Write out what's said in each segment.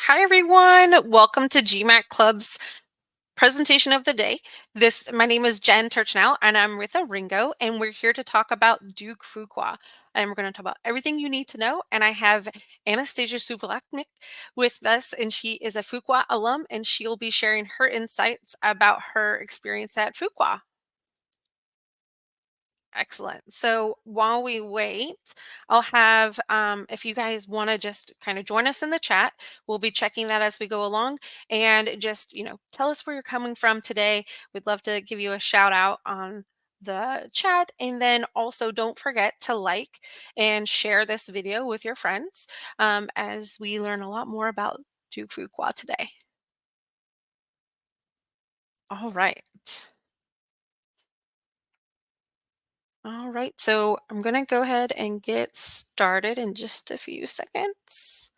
Hi, everyone. Welcome to GMAT Club's presentation of the day. My name is Jen Turtschanow, and I'm with ARINGO, and we're here to talk about Duke Fuqua. And we're going to talk about everything you need to know. And I have Anastasia Solovaniuk with us, and she is a Fuqua alum, and she'll be sharing her insights about her experience at Fuqua. Excellent. So while we wait, I'll have, if you guys want to just kind of join us in the chat, we'll be checking that as we go along and just, tell us where you're coming from today. We'd love to give you a shout out on the chat. And then also don't forget to like and share this video with your friends as we learn a lot more about Duke Fuqua today. All right. All right, so I'm going to go ahead and get started in just a few seconds.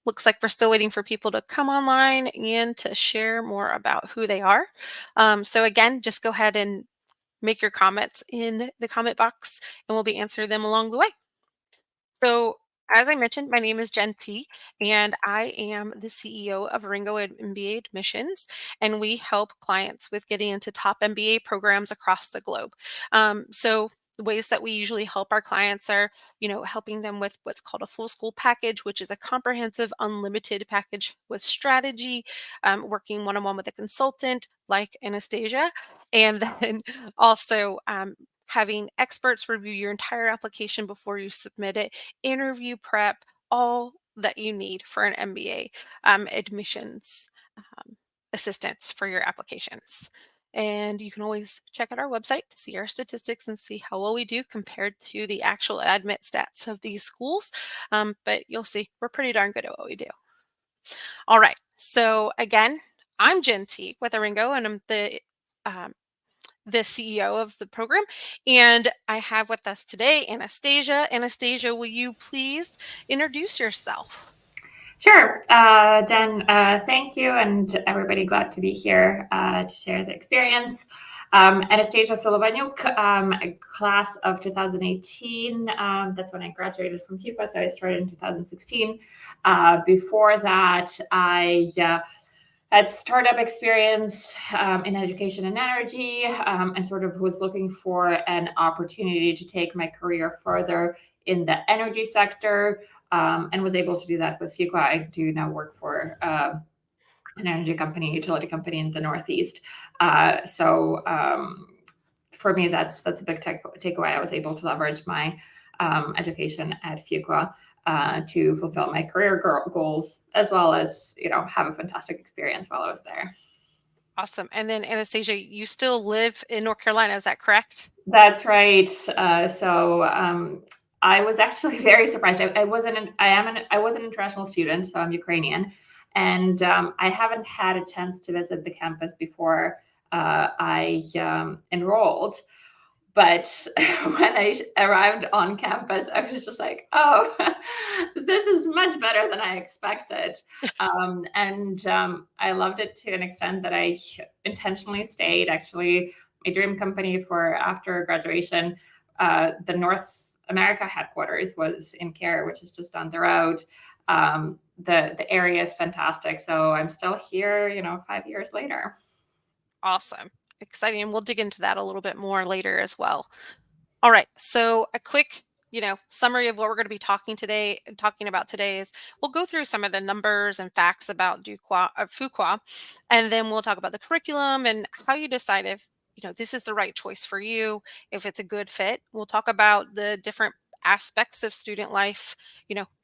Looks like we're still waiting for people to come online and to share more about who they are. So again, just go ahead and make your comments in the comment box and we'll be answering them along the way. So, as I mentioned, my name is Jen T, and I am the CEO of ARINGO MBA Admissions, and we help clients with getting into top MBA programs across the globe. So, the ways that we usually help our clients are, helping them with what's called a full school package, which is a comprehensive, unlimited package with strategy, working one on one with a consultant like Anastasia, and then also having experts review your entire application before you submit it, interview prep, all that you need for an MBA admissions assistance for your applications. And you can always check out our website to see our statistics and see how well we do compared to the actual admit stats of these schools. But you'll see we're pretty darn good at what we do. All right. So again, I'm Jen T with ARINGO, and I'm the CEO of the program. And I have with us today Anastasia. Anastasia, will you please introduce yourself? Sure, Jen, thank you, and everybody glad to be here to share the experience. Anastasia Solovaniuk, a class of 2018. That's when I graduated from Fuqua, so I started in 2016. Before that, I had startup experience in education and energy, and sort of was looking for an opportunity to take my career further in the energy sector, and was able to do that with Fuqua. I do now work for an energy company, utility company in the Northeast. So for me, that's a big takeaway. I was able to leverage my education at Fuqua to fulfill my career goals, as well as have a fantastic experience while I was there. Awesome. And then Anastasia, you still live in North Carolina, is that correct? That's right. I was actually very surprised. I was an international student, so I'm Ukrainian, and I haven't had a chance to visit the campus before I enrolled. But when I arrived on campus, I was just like, oh, this is much better than I expected. I loved it to an extent that I intentionally stayed. Actually, my dream company for after graduation, the North America headquarters was in Care, which is just down the road. The area is fantastic. So I'm still here, 5 years later. Awesome. Exciting. And we'll dig into that a little bit more later as well. All right. So a quick, summary of what we're going to be talking about today is we'll go through some of the numbers and facts about Fuqua, and then we'll talk about the curriculum and how you decide if, this is the right choice for you, if it's a good fit. We'll talk about the different aspects of student life,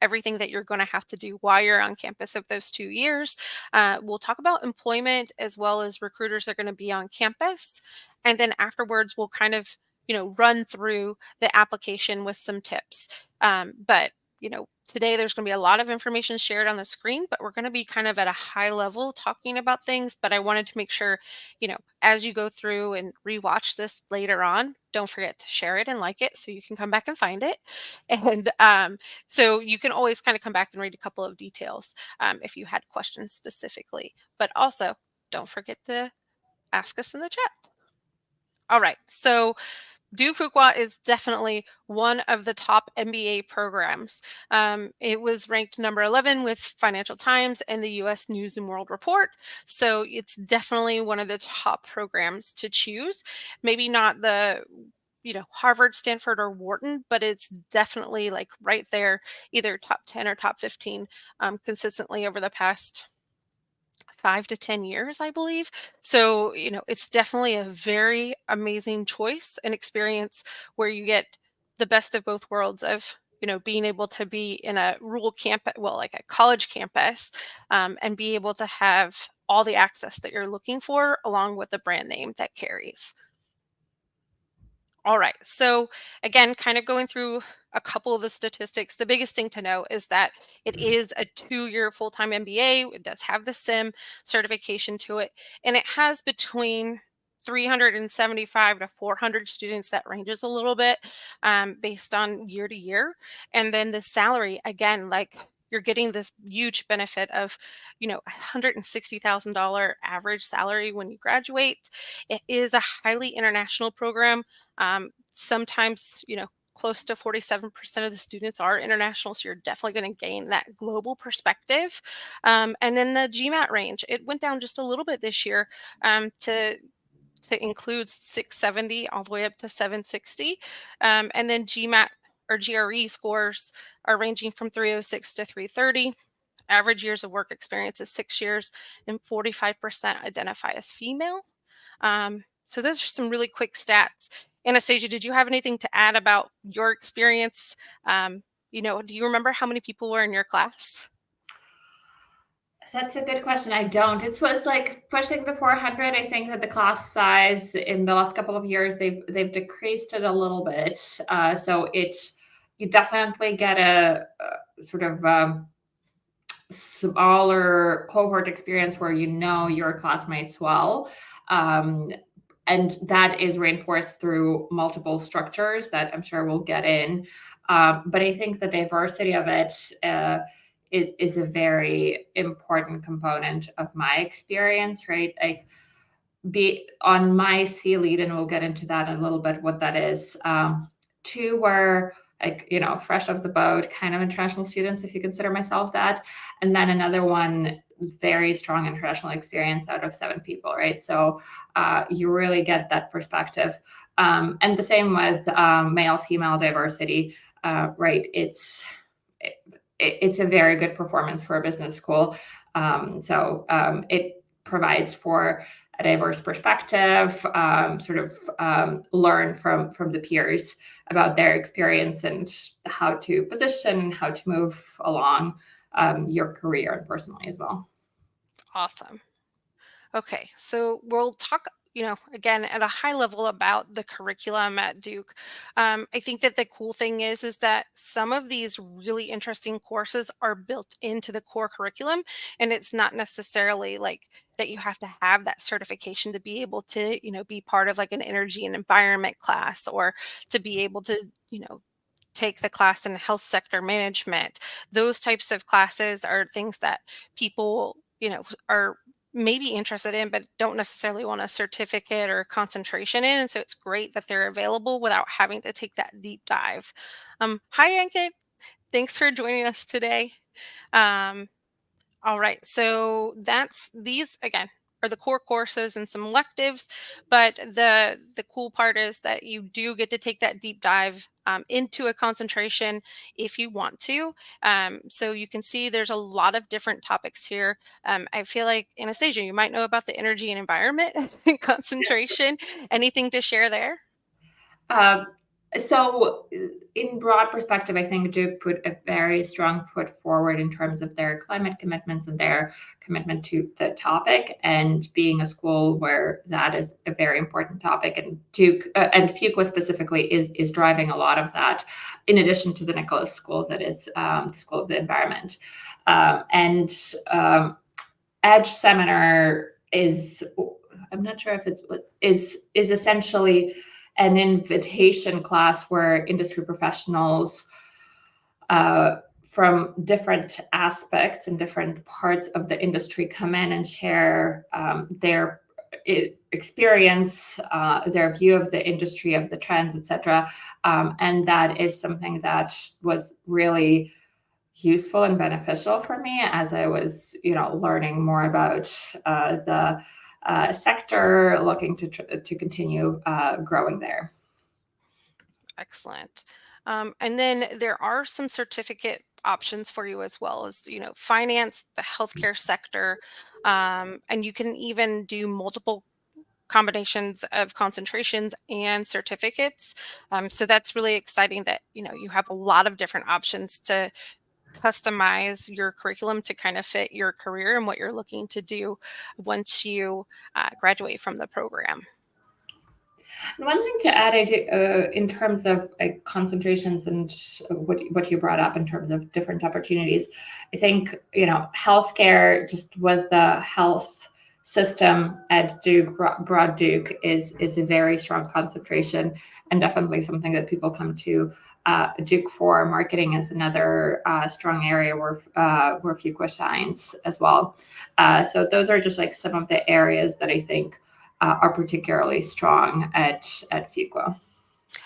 everything that you're going to have to do while you're on campus of those 2 years. We'll talk about employment as well as recruiters that are going to be on campus. And then afterwards, we'll kind of run through the application with some tips. But today there's going to be a lot of information shared on the screen, but we're going to be kind of at a high level talking about things. But I wanted to make sure, as you go through and rewatch this later on, don't forget to share it and like it so you can come back and find it. And so you can always kind of come back and read a couple of details if you had questions specifically. But also, don't forget to ask us in the chat. All right. So Duke Fuqua is definitely one of the top MBA programs. It was ranked number 11 with Financial Times and the US News and World Report. So it's definitely one of the top programs to choose. Maybe not the Harvard, Stanford, or Wharton, but it's definitely like right there, either top 10 or top 15 consistently over the past 5 to 10 years, I believe. So, it's definitely a very amazing choice and experience where you get the best of both worlds of, being able to be in a rural campus, well, like a college campus, and be able to have all the access that you're looking for along with a brand name that carries. All right. So, again, kind of going through a couple of the statistics, the biggest thing to know is that it is a 2-year full time MBA. It does have the SIM certification to it, and it has between 375 to 400 students. That ranges a little bit based on year to year. And then the salary, again, like you're getting this huge benefit of, $160,000 average salary when you graduate. It is a highly international program. Sometimes, close to 47% of the students are international, so you're definitely going to gain that global perspective. And then the GMAT range, it went down just a little bit this year to include 670 all the way up to 760. And then GMAT or GRE scores are ranging from 306 to 330. Average years of work experience is 6 years, and 45% identify as female. So those are some really quick stats. Anastasia, did you have anything to add about your experience? Do you remember how many people were in your class? That's a good question. I don't. It was like pushing the 400. I think that the class size in the last couple of years they've decreased it a little bit. So you definitely get a sort of smaller cohort experience where your classmates well. And that is reinforced through multiple structures that I'm sure we'll get in. But I think the diversity of it is a very important component of my experience, right? Like be on my C lead, and we'll get into that in a little bit, what that is. Two were like, fresh off the boat, kind of international students, if you consider myself that. And then another one, very strong international experience out of 7 people, right? So you really get that perspective. And the same with male-female diversity, right? It's a very good performance for a business school. So it provides for a diverse perspective, learn from the peers about their experience and how to position, how to move along your career and personally as well. Awesome. Okay, so we'll talk, again at a high level about the curriculum at Duke. I think that the cool thing is that some of these really interesting courses are built into the core curriculum, and it's not necessarily like that you have to have that certification to be able to, be part of like an energy and environment class, or to be able to, take the class in health sector management. Those types of classes are things that people, are maybe interested in, but don't necessarily want a certificate or concentration in. And so it's great that they're available without having to take that deep dive. Hi, Ankit. Thanks for joining us today. Um, all right, so these again are the core courses and some electives, but the cool part is that you do get to take that deep dive into a concentration if you want to. So you can see there's a lot of different topics here. I feel like, Anastasia, you might know about the energy and environment concentration. Anything to share there? Um, so in broad perspective, I think Duke put a very strong foot forward in terms of their climate commitments and their commitment to the topic, and being a school where that is a very important topic. And Duke and Fuqua specifically is driving a lot of that, in addition to the Nicholas School, that is the School of the Environment. And Edge Seminar is, I'm not sure if is essentially an invitation class where industry professionals from different aspects and different parts of the industry come in and share experience, their view of the industry, of the trends, etc. And that is something that was really useful and beneficial for me as I was, learning more about the sector, looking to continue growing there. Excellent. And then there are some certificate options for you as well as, finance, the healthcare sector, and you can even do multiple combinations of concentrations and certificates. So that's really exciting that, you have a lot of different options to customize your curriculum to kind of fit your career and what you're looking to do once you graduate from the program. And one thing to add, in terms of concentrations and what you brought up in terms of different opportunities, I think healthcare, just with the health system at Duke, Broad Duke, is a very strong concentration, and definitely something that people come to Duke for. Marketing is another strong area where Fuqua shines as well. So those are just like some of the areas that I think are particularly strong at Fuqua.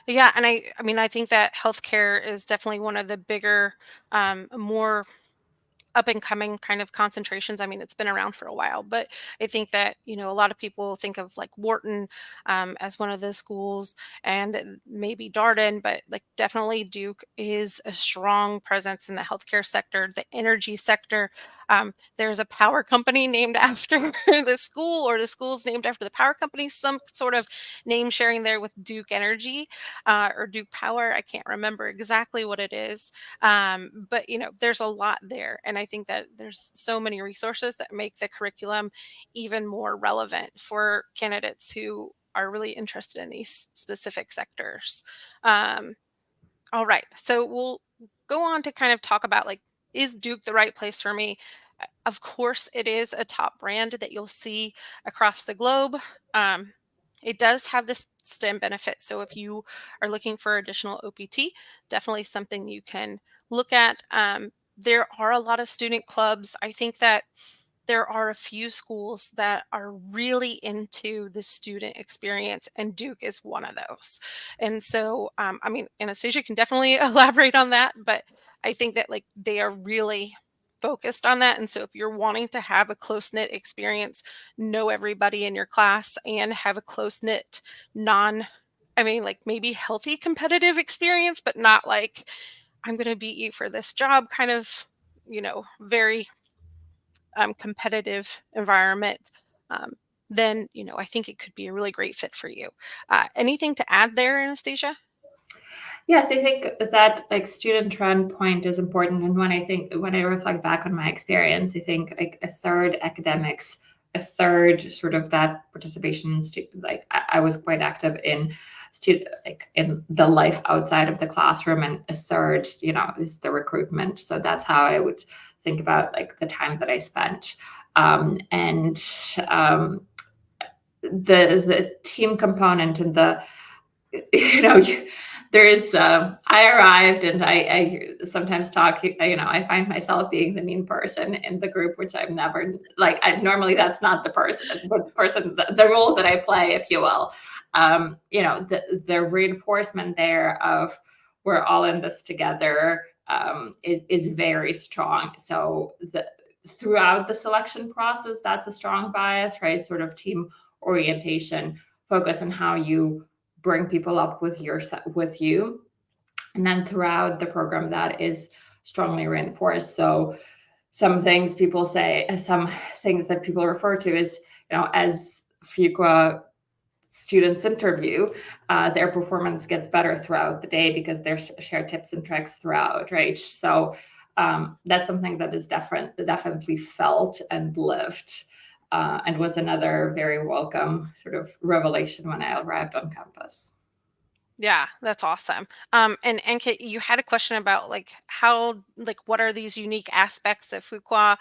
Yeah, and I mean, I think that healthcare is definitely one of the bigger, more up and coming kind of concentrations. I mean, it's been around for a while, but I think that, a lot of people think of like Wharton as one of the schools and maybe Darden, but like definitely Duke is a strong presence in the healthcare sector, the energy sector. There's a power company named after the school, or the school's named after the power company, some sort of name sharing there with Duke Energy or Duke Power. I can't remember exactly what it is, but there's a lot there, and I think that there's so many resources that make the curriculum even more relevant for candidates who are really interested in these specific sectors. um, all right, so we'll go on to kind of talk about, like, is Duke the right place for me? Of course, it is a top brand that you'll see across the globe. um, it does have this STEM benefit. So if you are looking for additional OPT, definitely something you can look at. There are a lot of student clubs. I think that there are a few schools that are really into the student experience, and Duke is one of those. And so, I mean, Anastasia can definitely elaborate on that, but I think that like they are really focused on that. And so, if you're wanting to have a close knit experience, know everybody in your class, and have a close knit, I mean, like maybe healthy competitive experience, but not like I'm going to beat you for this job kind of, very competitive environment, um, then I think it could be a really great fit for you. Anything to add there, Anastasia? Yes, I think that like student run point is important. And when I reflect back on my experience, I think like a third academics, a third sort of that participation in like I was quite active in student, like in the life outside of the classroom, and a third, is the recruitment. So that's how I would think about like the time that I spent. And the team component and the you know there is I arrived, and I sometimes talk, I find myself being the mean person in the group, which I'm never like. Normally that's not the role that I play, if you will. The reinforcement there of we're all in this together is very strong. So throughout the selection process, that's a strong bias, right? Sort of team orientation, focus on how you bring people up with you, and then throughout the program that is strongly reinforced. So some things that people refer to is, as Fuqua students interview, their performance gets better throughout the day because they're shared tips and tricks throughout, right? So that's something that is definitely felt and lived, and was another very welcome sort of revelation when I arrived on campus. Yeah, that's awesome. And Anke, you had a question about like what are these unique aspects of Fuqua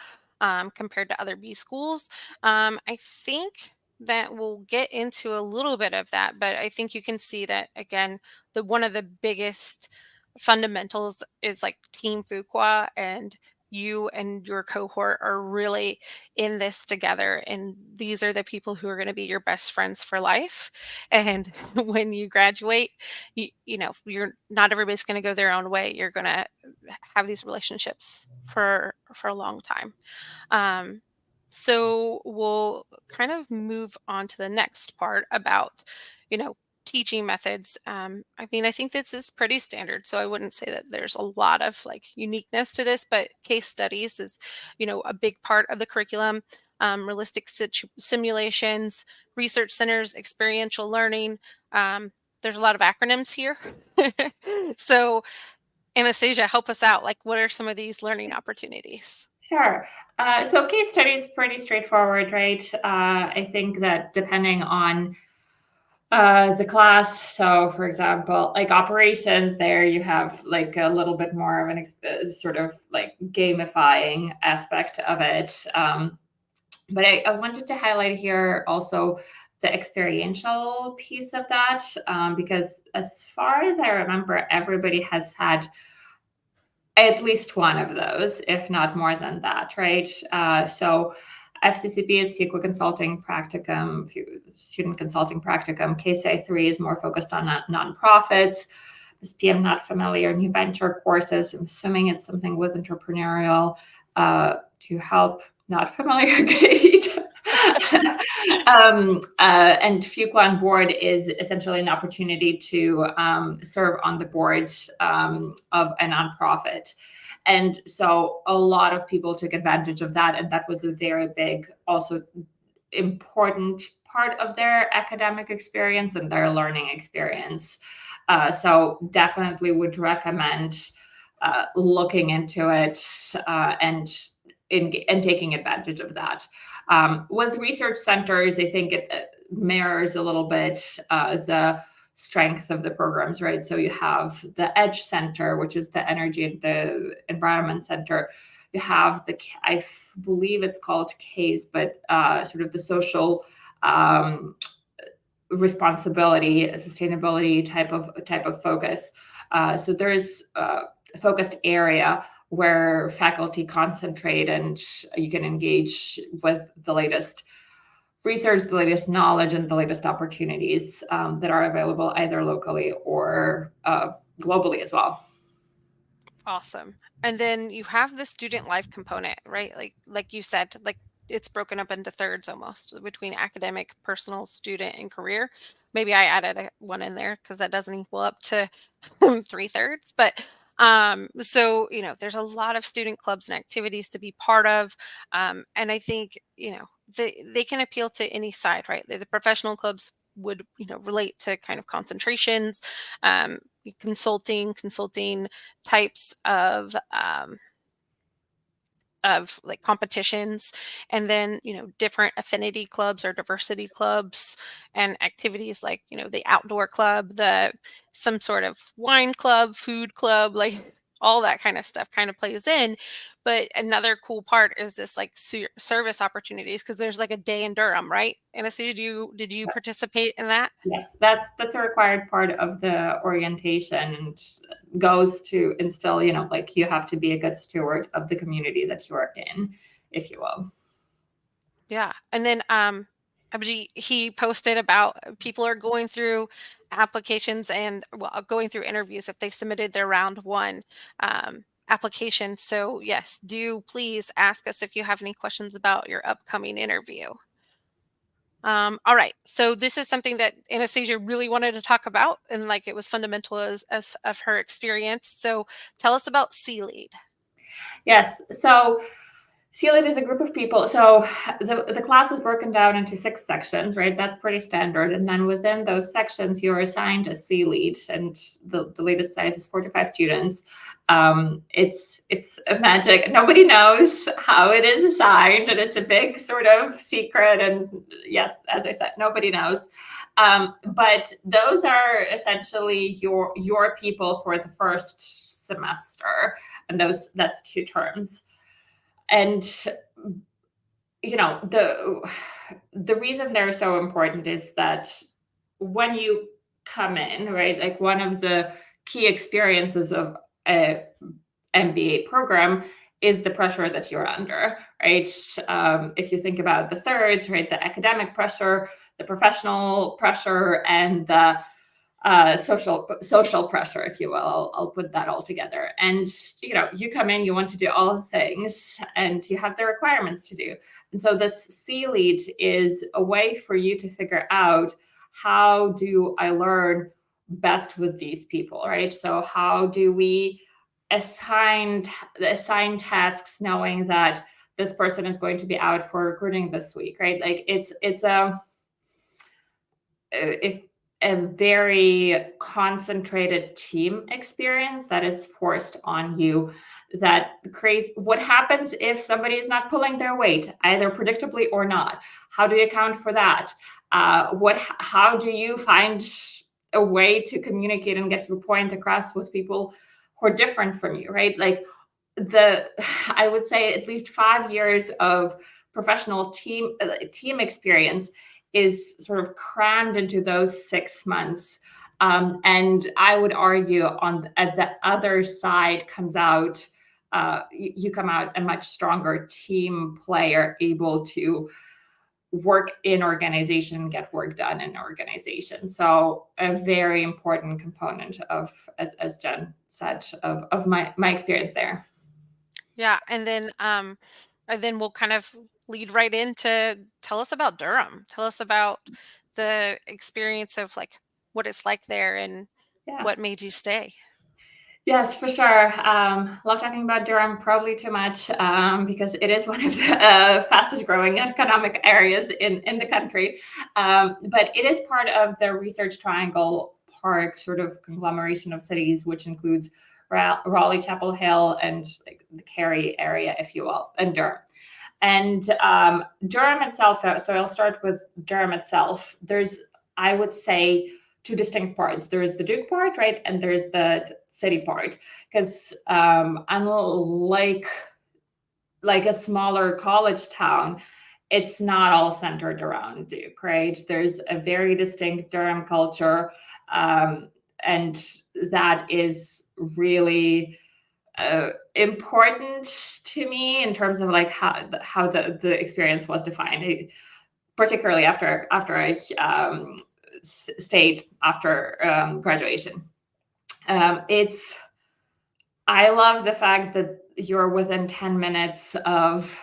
compared to other B schools? I think that we'll get into a little bit of that, but I think you can see that again, the one of the biggest fundamentals is like Team Fuqua, and you and your cohort are really in this together, and these are the people who are going to be your best friends for life. And when you graduate, you're not everybody's going to go their own way. You're going to have these relationships for a long time. um, so we'll kind of move on to the next part about, you know, teaching methods. I mean, I think this is pretty standard, so I wouldn't say that there's a lot of like uniqueness to this, but case studies is, a big part of the curriculum. Realistic simulations, research centers, experiential learning. There's a lot of acronyms here. So, Anastasia, help us out. Like, what are some of these learning opportunities? Sure. So case study is pretty straightforward, right? I think that depending on the class, so for example, like operations, there you have like a little bit more of an sort of like gamifying aspect of it. But I wanted to highlight here also the experiential piece of that, because as far as I remember, everybody has had at least one of those, if not more than that, right? So FCCP is Fuqua Consulting Practicum, Student Consulting Practicum. KCI3 is more focused on nonprofits. SPM, not familiar, new venture courses. I'm assuming it's something with entrepreneurial to help not familiar Kate. And Fuqua on Board is essentially an opportunity to serve on the board of a nonprofit. And so a lot of people took advantage of that. And that was a very big, also important part of their academic experience and their learning experience. So definitely would recommend looking into it and taking advantage of that. With research centers, I think it mirrors a little bit the strength of the programs, right? So you have the EDGE Center, which is the Energy and the Environment Center. You have I believe it's called CASE, but sort of the social responsibility, sustainability type of focus. So there's a focused area where faculty concentrate and you can engage with the latest research, the latest knowledge, and the latest opportunities that are available either locally or globally as well. Awesome. And then you have the student life component, right? Like you said, like it's broken up into thirds almost between academic, personal, student, and career. Maybe I added one in there because that doesn't equal up to 3/3. But so there's a lot of student clubs and activities to be part of. And I think, they can appeal to any side, right? The professional clubs would, relate to kind of concentrations, um, consulting types of like competitions, and then different affinity clubs or diversity clubs and activities like the outdoor club, the some sort of wine club, food club, like all that kind of stuff kind of plays in. But another cool part is this like service opportunities, because there's like a day in Durham, right? Anastasia, did you participate in that? Yes, that's a required part of the orientation and goes to instill, like you have to be a good steward of the community that you are in, if you will. Yeah. And then Abji, he posted about people are going through applications and, well, going through interviews if they submitted their round one application. So yes, do please ask us if you have any questions about your upcoming interview. All right. So this is something that Anastasia really wanted to talk about, and like it was fundamental as of her experience. So tell us about C Lead. Yes. So CLEAD is a group of people. So the class is broken down into 6 sections, right? That's pretty standard. And then within those sections, you're assigned a C lead, and the latest size is 4 to 5 students. It's a magic. Nobody knows how it is assigned, and it's a big sort of secret. And yes, as I said, nobody knows. But those are essentially your people for the first semester, and that's 2 terms. And the reason they're so important is that when you come in, right, like one of the key experiences of a MBA program is the pressure that you're under, right? If you think about the thirds, right, the academic pressure, the professional pressure, and the social pressure, if you will. I'll put that all together. And you come in, you want to do all the things, and you have the requirements to do. And so this C lead is a way for you to figure out, how do I learn best with these people, right? So how do we assign tasks, knowing that this person is going to be out for recruiting this week, right? Like it's a very concentrated team experience that is forced on you, that creates what happens if somebody is not pulling their weight, either predictably or not. How do you account for that? How do you find a way to communicate and get your point across with people who are different from you, right? Like I would say at least 5 years of professional team experience is sort of crammed into those 6 months. And I would argue at the other side comes out, you come out a much stronger team player, able to work in organization, get work done in organization. So a very important component of, as Jen said, of my experience there. Yeah, and then we'll kind of lead right into, tell us about Durham. Tell us about the experience of like what it's like there and Yeah. what made you stay. Yes, for sure. Love talking about Durham, probably too much, because it is one of the fastest growing economic areas in the country. But it is part of the Research Triangle Park sort of conglomeration of cities, which includes Raleigh, Chapel Hill, and like the Cary area, if you will, and Durham. And Durham itself, so I'll start with Durham itself. There's, I would say, two distinct parts. There's the Duke part, right? And there's the city part. Because unlike a smaller college town, it's not all centered around Duke, right? There's a very distinct Durham culture. And that is really important to me in terms of like how the experience was defined, particularly after I stayed after graduation. I love the fact that you're within 10 minutes of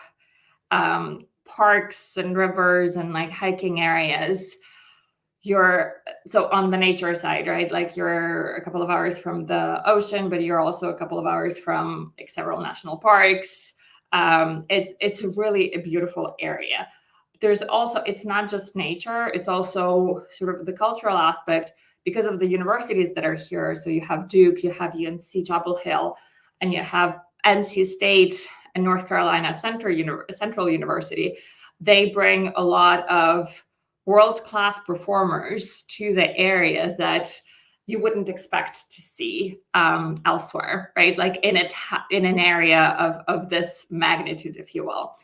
parks and rivers and like hiking areas. You're so on the nature side, right? Like you're a couple of hours from the ocean, but you're also a couple of hours from like several national parks. It's really a beautiful area. There's also, it's not just nature, it's also sort of the cultural aspect because of the universities that are here. So you have Duke, you have UNC Chapel Hill, and you have NC State and North Carolina Central University. They bring a lot of world-class performers to the area that you wouldn't expect to see elsewhere, right? Like in an area of this magnitude, if you will.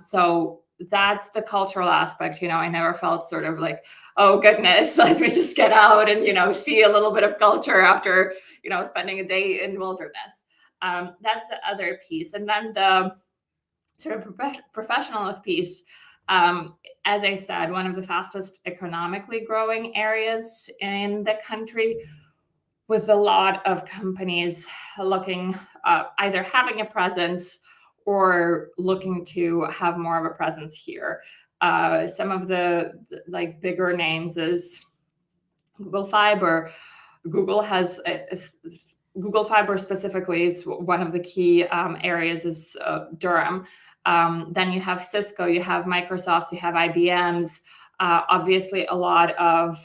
So that's the cultural aspect. I never felt sort of like, oh goodness, let me just get out and see a little bit of culture after spending a day in wilderness. That's the other piece, and then the sort of professional piece. As I said, one of the fastest economically growing areas in the country, with a lot of companies looking, either having a presence or looking to have more of a presence here. Some of the like bigger names is Google Fiber. Google has Google Fiber specifically is one of the key areas is Durham. Then you have Cisco, you have Microsoft, you have IBM's, obviously a lot of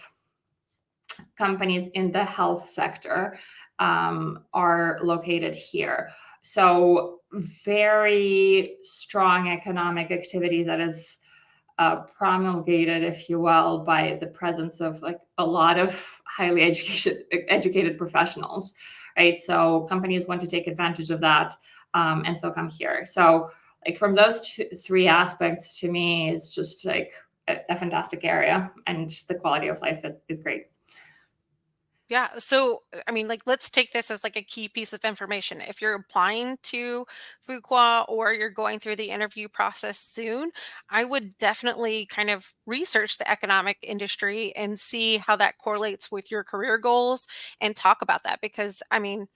companies in the health sector are located here. So very strong economic activity that is promulgated, if you will, by the presence of like a lot of highly educated professionals, right? So companies want to take advantage of that, and so come here. So like from those three aspects, to me, it's just like a fantastic area, and the quality of life is great. Yeah. So, I mean, like, let's take this as like a key piece of information. If you're applying to Fuqua or you're going through the interview process soon, I would definitely kind of research the economic industry and see how that correlates with your career goals and talk about that. Because, I mean,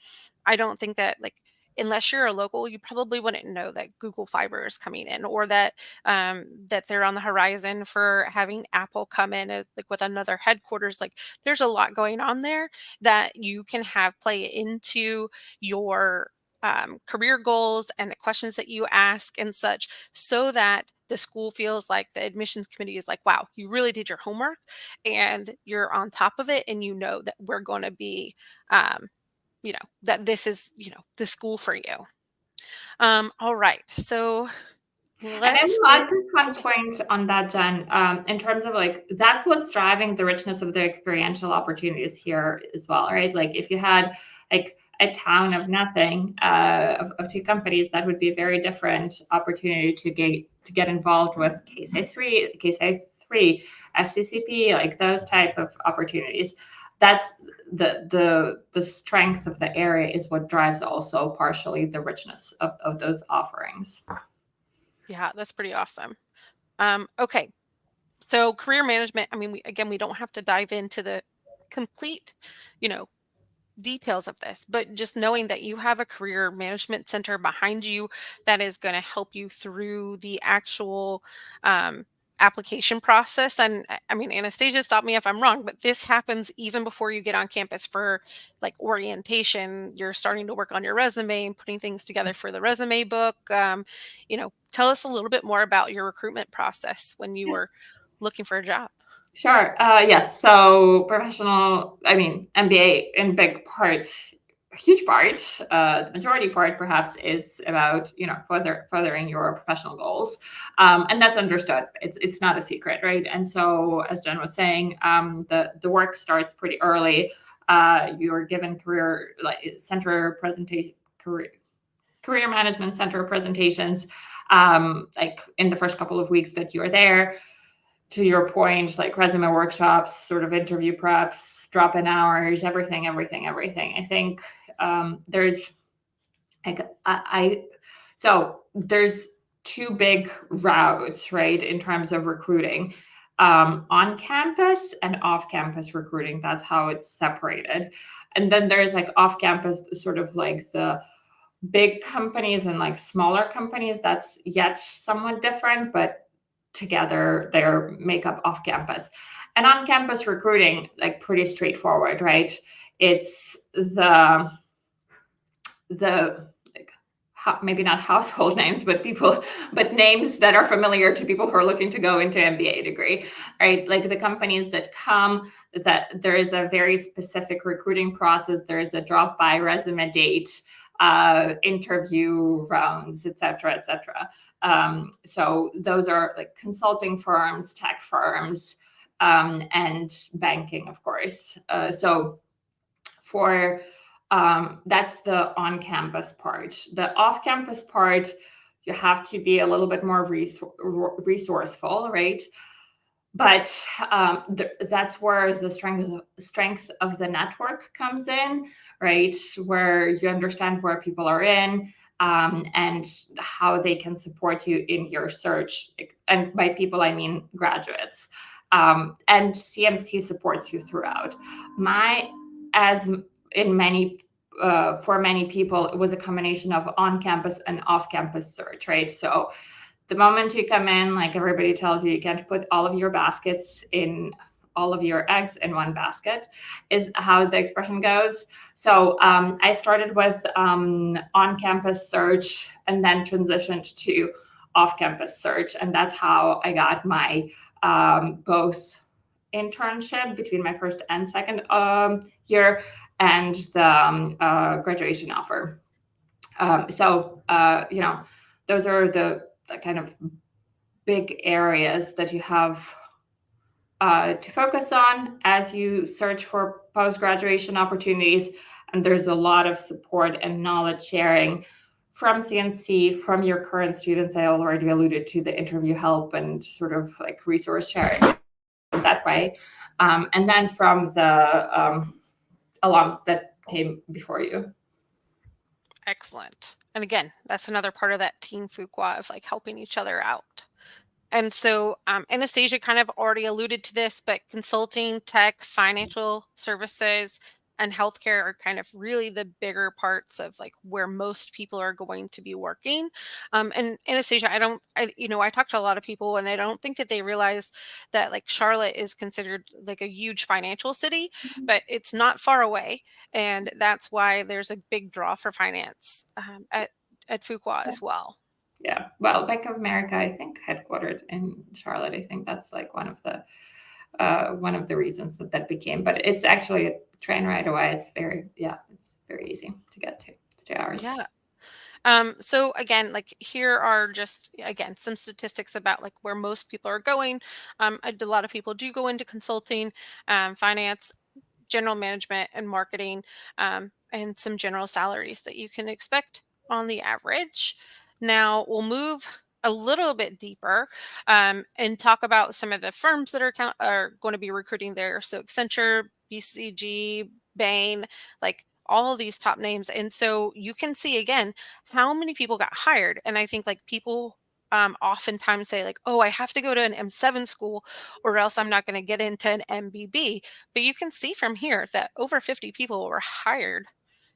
I don't think that, like, unless you're a local, you probably wouldn't know that Google Fiber is coming in, or that that they're on the horizon for having Apple come in as, like, with another headquarters. Like, there's a lot going on there that you can have play into your career goals and the questions that you ask and such, so that the school feels like the admissions committee is like, wow, you really did your homework and you're on top of it, and you know that we're going to be um, that this is, the school for you. All right. So And I let's will get add just one point on that, Jen, in terms of like, that's what's driving the richness of the experiential opportunities here as well, right? Like if you had like a town of nothing, of two companies, that would be a very different opportunity to get involved with case A3, FCCP, like those type of opportunities. That's the strength of the area is what drives also partially the richness of those offerings. Yeah, that's pretty awesome. Okay. So career management, I mean, we don't have to dive into the complete, you know, details of this, but just knowing that you have a career management center behind you that is going to help you through the actual um, application process. And I mean, Anastasia, stop me if I'm wrong, but this happens even before you get on campus for like orientation. You're starting to work on your resume and putting things together for the resume book. Tell us a little bit more about your recruitment process when you were looking for a job. Sure. Yes. So MBA in big part, a huge part, the majority part perhaps is about, furthering your professional goals. And that's understood. It's not a secret, right? And so as Jen was saying, the work starts pretty early. You're given career management center presentations, like in the first couple of weeks that you're there. To your point, like resume workshops, sort of interview preps, drop-in hours, everything. I think there's like so there's two big routes, right, in terms of recruiting. On campus and off campus recruiting, that's how it's separated. And then there's like off campus, sort of like the big companies and like smaller companies, that's yet somewhat different, but together their makeup off campus. And on campus recruiting, like pretty straightforward, right? It's the like, maybe not household names, but names that are familiar to people who are looking to go into MBA degree, right? Like the companies that come, that there is a very specific recruiting process. There is a drop by resume date, interview rounds, et cetera, et cetera. So those are like consulting firms, tech firms, and banking, of course. So for that's the on-campus part. The off-campus part, you have to be a little bit more resourceful, right? But that's where the strength of the network comes in, right? Where you understand where people are in, and how they can support you in your search. And by people, I mean graduates. And CMC supports you throughout. As in many For many people, it was a combination of on-campus and off-campus search, right? So the moment you come in, like everybody tells you, you can't put all of your eggs in one basket, is how the expression goes. So I started with on-campus search and then transitioned to off-campus search. And that's how I got my both internship between my first and second year and the graduation offer. Those are the kind of big areas that you have to focus on as you search for post-graduation opportunities. And there's a lot of support and knowledge sharing from CNC, from your current students. I already alluded to the interview help and sort of like resource sharing that way. And then from the alums that came before you. Excellent. And again, that's another part of that team Fuqua of like helping each other out. And so Anastasia kind of already alluded to this, but consulting, tech, financial services, and healthcare are kind of really the bigger parts of like where most people are going to be working. And Anastasia, I talk to a lot of people and I don't think that they realize that like Charlotte is considered like a huge financial city, but it's not far away. And that's why there's a big draw for finance at Fuqua as well. Yeah. Well, Bank of America, I think, headquartered in Charlotte. I think that's like one of the reasons that that became. But it's actually a train right away. It's very easy to get to. It's 2 hours. Yeah. So again, like here are just again some statistics about like where most people are going. A lot of people do go into consulting, finance, general management, and marketing, and some general salaries that you can expect on the average. Now we'll move a little bit deeper and talk about some of the firms that are going to be recruiting there. So Accenture, BCG, Bain, like all of these top names. And so you can see again how many people got hired. And I think like people oftentimes say like, oh, I have to go to an M7 school or else I'm not going to get into an MBB. But you can see from here that over 50 people were hired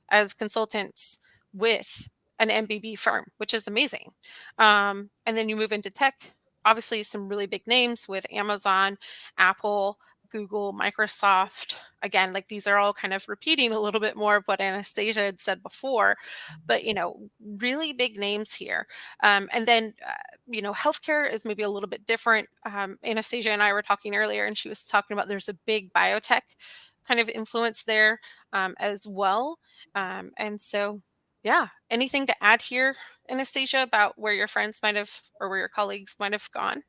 as consultants with an MBB firm, which is amazing. And then you move into tech, obviously, some really big names with Amazon, Apple, Google, Microsoft. Again, like these are all kind of repeating a little bit more of what Anastasia had said before, but really big names here. And then, healthcare is maybe a little bit different. Anastasia and I were talking earlier, and she was talking about there's a big biotech kind of influence there as well. And so, yeah, anything to add here, Anastasia, about where your friends might have or where your colleagues might have gone?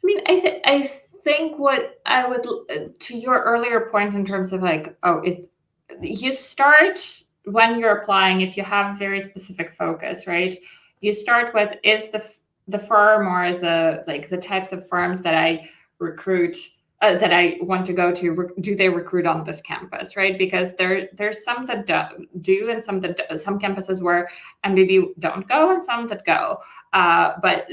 I mean, I think what I would to your earlier point in terms of like, oh, is you start when you're applying if you have a very specific focus, right? You start with is the firm or the types of firms that I recruit that I want to go to, do they recruit on this campus, right? Because there's some that do and some campuses where MBB don't go and some that go. But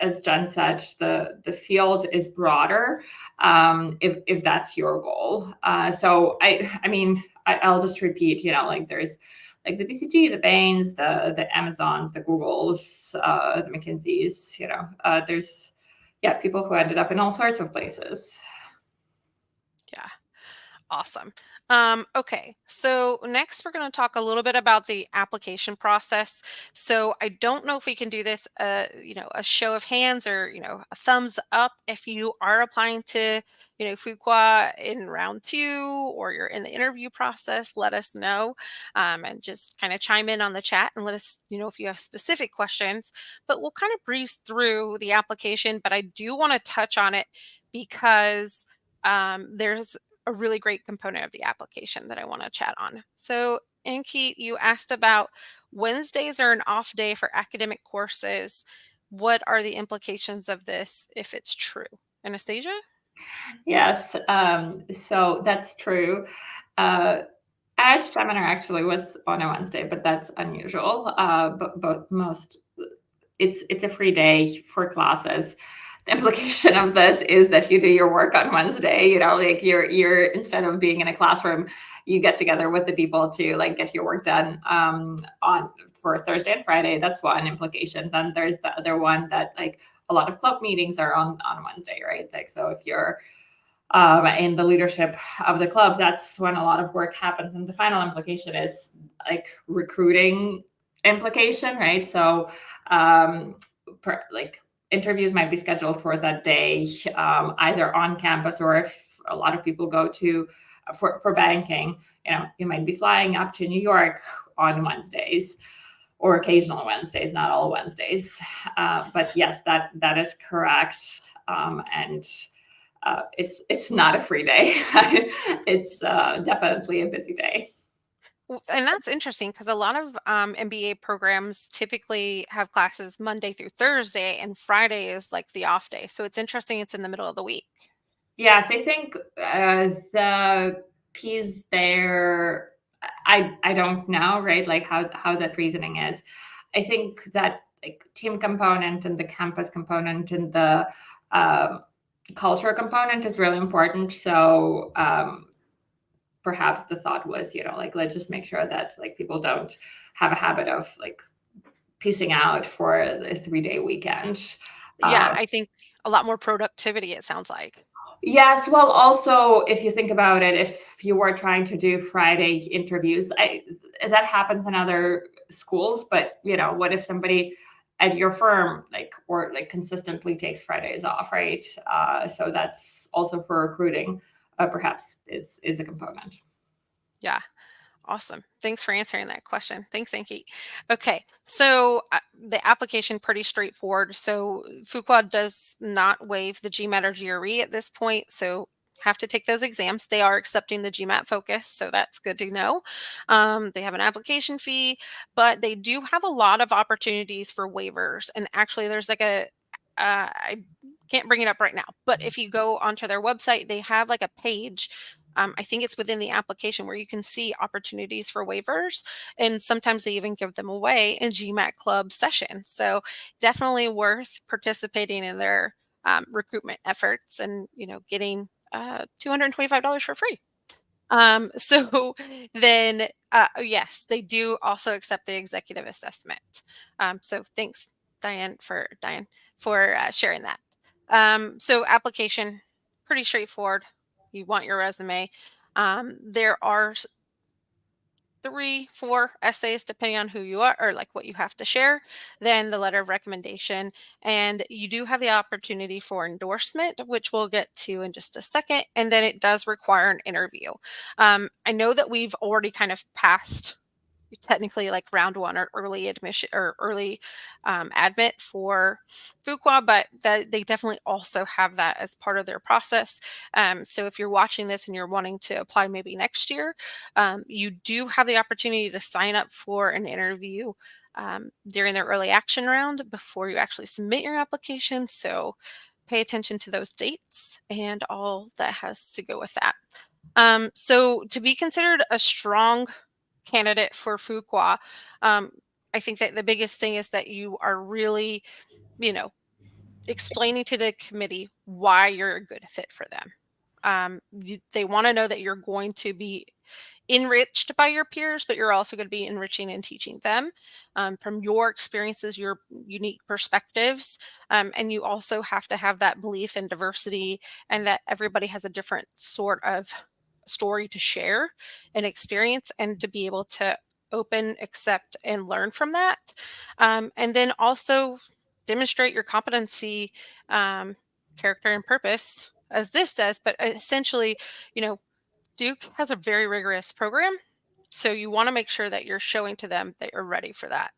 as Jen said, the field is broader if that's your goal. So I mean, I'll just repeat, like there's like the BCG, the Bains, the Amazons, the Googles, the McKinseys, there's people who ended up in all sorts of places. Yeah. Awesome. Okay, so next we're going to talk a little bit about the application process. So I don't know if we can do this, a show of hands or a thumbs up if you are applying to Fuqua in round 2 or you're in the interview process. Let us know and just kind of chime in on the chat and let us if you have specific questions. But we'll kind of breeze through the application. But I do want to touch on it because there's a really great component of the application that I want to chat on. So, Anki, you asked about Wednesdays are an off day for academic courses. What are the implications of this if it's true? Anastasia? Yes, so that's true. Edge seminar actually was on a Wednesday, but that's unusual. But most it's a free day for classes. The implication of this is that you do your work on Wednesday. Like you're instead of being in a classroom, you get together with the people to like get your work done on for Thursday and Friday. That's one implication. Then there's the other one that like a lot of club meetings are on Wednesday, right? Like so if you're in the leadership of the club, that's when a lot of work happens. And the final implication is like recruiting implication, right? So like interviews might be scheduled for that day, either on campus or if a lot of people go to for banking, you might be flying up to New York on Wednesdays or occasional Wednesdays, not all Wednesdays. But yes, that is correct. And it's not a free day. It's definitely a busy day. And that's interesting because a lot of MBA programs typically have classes Monday through Thursday, and Friday is like the off day. So it's interesting it's in the middle of the week. Yes, I think piece there, I don't know, right? Like how that reasoning is. I think that like team component and the campus component and the culture component is really important. So perhaps the thought was, like, let's just make sure that like people don't have a habit of like piecing out for the 3-day weekend. Yeah, I think a lot more productivity, it sounds like. Yes, well, also, if you think about it, if you were trying to do Friday interviews, that happens in other schools, but what if somebody at your firm or consistently takes Fridays off, right? So that's also for recruiting, perhaps is a component. Yeah. Awesome. Thanks for answering that question. Thanks, Anki. Okay, so the application pretty straightforward. So Fuqua does not waive the GMAT or GRE at this point, so have to take those exams. They are accepting the GMAT focus, so that's good to know. They have an application fee, but they do have a lot of opportunities for waivers. And actually, there's like I can't bring it up right now, but if you go onto their website, they have like a page. I think it's within the application where you can see opportunities for waivers, and sometimes they even give them away in GMAT Club sessions. So definitely worth participating in their recruitment efforts and getting $225 for free. So then, yes, they do also accept the executive assessment. So thanks, Diane, for sharing that. So application, pretty straightforward. You want your resume. There are 3, 4 essays, depending on who you are or like what you have to share, then the letter of recommendation. And you do have the opportunity for endorsement, which we'll get to in just a second. And then it does require an interview. I know that we've already kind of passed technically like round 1 or early admission or early admit for Fuqua, but that they definitely also have that as part of their process. So if you're watching this and you're wanting to apply maybe next year, you do have the opportunity to sign up for an interview during their early action round before you actually submit your application. So pay attention to those dates and all that has to go with that. So to be considered a strong candidate for Fuqua, I think that the biggest thing is that you are really, you know, explaining to the committee why you're a good fit for them. They want to know that you're going to be enriched by your peers, but you're also going to be enriching and teaching them from your experiences, your unique perspectives. And you also have to have that belief in diversity and that everybody has a different sort of story to share and experience, and to be able to open, accept, and learn from that. And then also demonstrate your competency, character, and purpose, as this does. But essentially, Duke has a very rigorous program. So you want to make sure that you're showing to them that you're ready for that.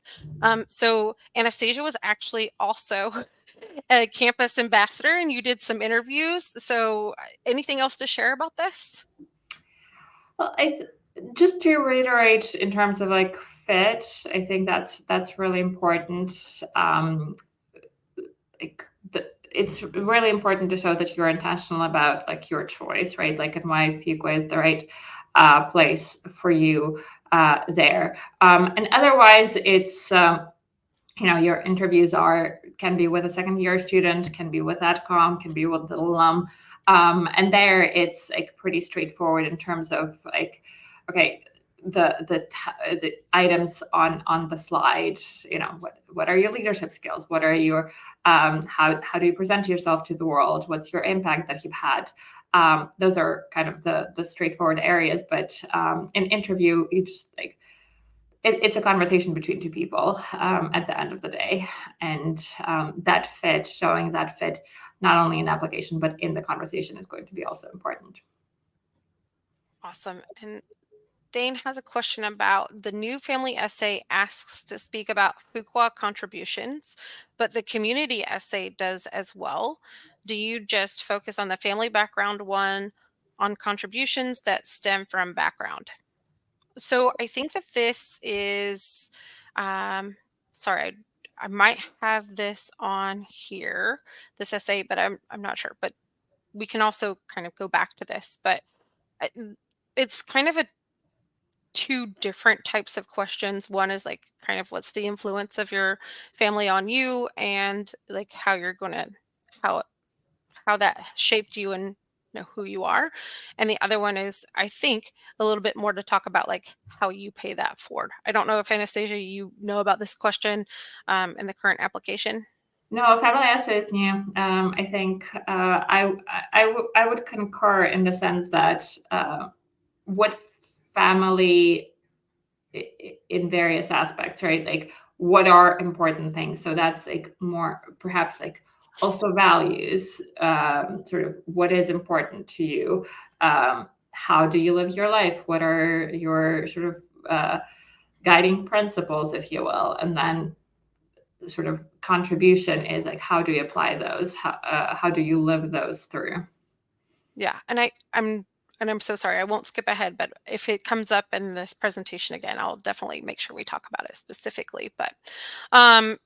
So Anastasia was actually also a campus ambassador, and you did some interviews. So anything else to share about this? Well, just to reiterate in terms of like fit, I think that's really important. It's really important to show that you're intentional about like your choice, right? Like, and why Fuqua is the right place for you there. And otherwise, it's your interviews can be with a second year student, can be with AdCom, can be with the alum, and there it's like pretty straightforward in terms of like, okay, the items on the slide. What are your leadership skills? What are your how do you present yourself to the world? What's your impact that you've had? Those are kind of the straightforward areas, but in interview, you just like it's a conversation between two people at the end of the day, and showing that fit not only in application but in the conversation is going to be also important. Awesome. And Dane has a question about the new family essay asks to speak about Fuqua contributions, but the community essay does as well. Do you just focus on the family background one on contributions that stem from background? So I think that this is, um, sorry, I might have this on here, this essay, but I'm not sure. But we can also kind of go back to this. But it's kind of a two different types of questions. One is like kind of what's the influence of your family on you, and like how you're going to how how that shaped you and who you are. And the other one is, I think, a little bit more to talk about like how you pay that forward. I don't know if Anastasia, you know about this question in the current application. No, family essays new. I think I would concur in the sense that what family in various aspects, right? Like what are important things. So that's like more perhaps like also values, sort of what is important to you. How do you live your life? What are your sort of guiding principles, if you will? And then sort of contribution is like how do you apply those? How do you live those through? Yeah, and I'm so sorry. I won't skip ahead, but if it comes up in this presentation again, I'll definitely make sure we talk about it specifically. But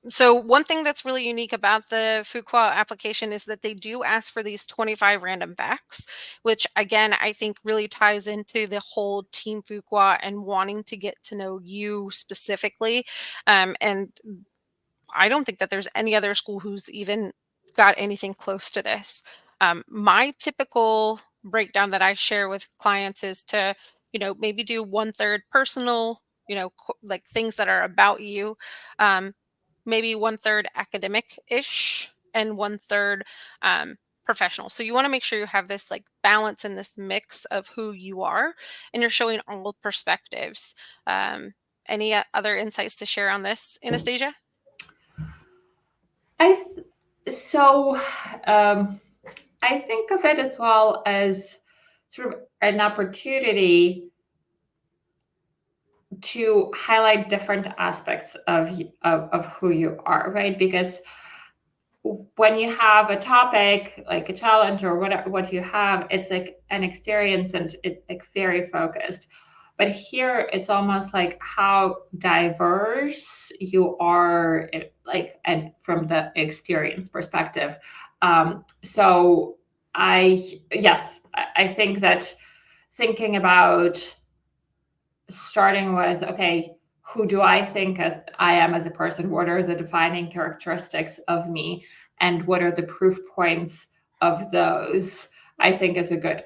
so one thing that's really unique about the Fuqua application is that they do ask for these 25 random facts, which again I think really ties into the whole team Fuqua and wanting to get to know you specifically. And I don't think that there's any other school who's even got anything close to this. My typical breakdown that I share with clients is to, maybe do one third personal, like things that are about you, um, maybe one third academic ish, and one third professional. So you want to make sure you have this like balance and this mix of who you are, and you're showing all perspectives. Any other insights to share on this, Anastasia? I so I think of it as well as sort of an opportunity to highlight different aspects of who you are, right? Because when you have a topic like a challenge or whatever what you have, it's like an experience and it's like very focused. But here it's almost like how diverse you are, like, and from the experience perspective. So I think that thinking about starting with, okay, who do I think as I am as a person? What are the defining characteristics of me? And what are the proof points of those? I think is a good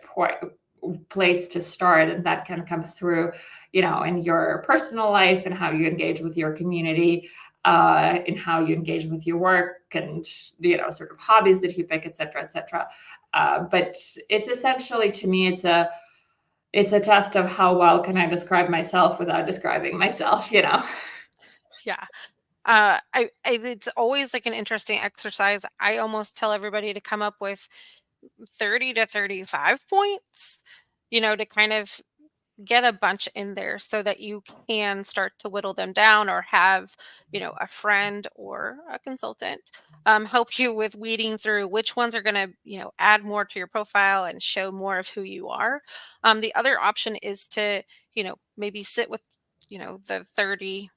place to start. And that can come through, in your personal life and how you engage with your community, in how you engage with your work and, sort of hobbies that you pick, et cetera, et cetera. But it's essentially, to me, it's a test of how well can I describe myself without describing myself. Yeah. It's always like an interesting exercise. I almost tell everybody to come up with 30 to 35 points, to kind of get a bunch in there so that you can start to whittle them down, or have, a friend or a consultant help you with weeding through which ones are going to, add more to your profile and show more of who you are. The other option is to, maybe sit with, the 30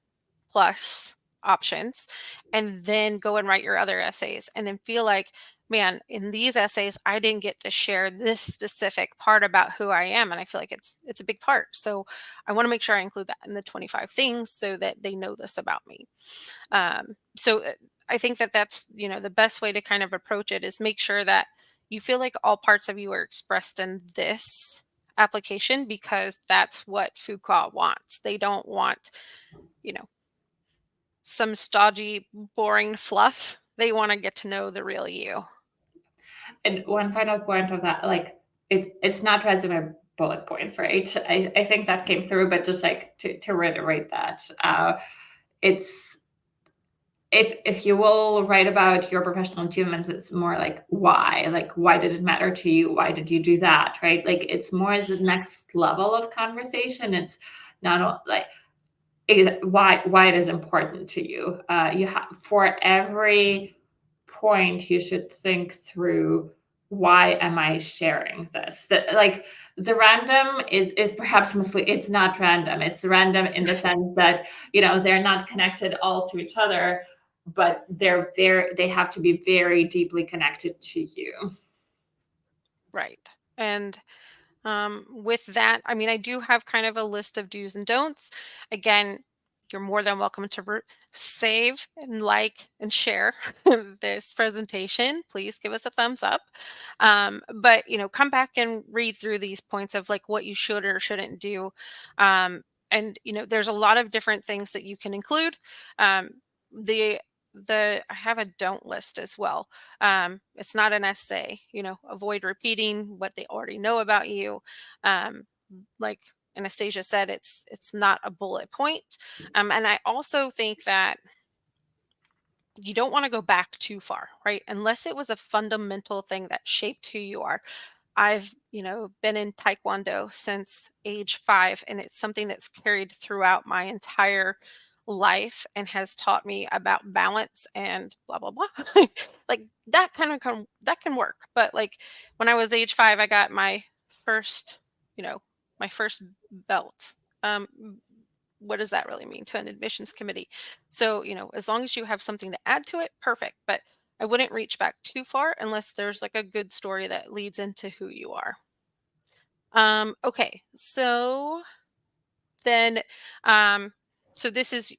plus options, and then go and write your other essays, and then feel like, man, in these essays I didn't get to share this specific part about who I am, and I feel like it's a big part. So I want to make sure I include that in the 25 things so that they know this about me. So I think that that's, the best way to kind of approach it is make sure that you feel like all parts of you are expressed in this application, because that's what Fuqua wants. They don't want, you know some stodgy, boring fluff. They want to get to know the real you. And one final point of that, like, it's not resume bullet points, right? I think that came through, but just like to reiterate that, it's if you will write about your professional achievements, it's more like why did it matter to you? Why did you do that? Right? Like it's more the next level of conversation. It's not like why it is important to you. You have for every point you should think through, why am I sharing this? That, like, the random is perhaps mostly, it's not random. It's random in the sense that they're not connected all to each other, but they have to be very deeply connected to you. Right. And With that, I mean, I do have kind of a list of do's and don'ts. Again, you're more than welcome to save and like and share this presentation. Please give us a thumbs up. But come back and read through these points of like what you should or shouldn't do. And there's a lot of different things that you can include. Um, the I have a don't list as well. It's not an essay. Avoid repeating what they already know about you. um, like Anastasia said, it's not a bullet point. And I also think that you don't want to go back too far, right? Unless it was a fundamental thing that shaped who you are. I've, been in Taekwondo since age 5, and it's something that's carried throughout my entire life and has taught me about balance and blah blah blah. Like that that can work. But like when I was age 5, I got my first, you know, my first belt. Um, what does that really mean to an admissions committee? So, as long as you have something to add to it, perfect. But I wouldn't reach back too far unless there's like a good story that leads into who you are. Okay, so then, so this is,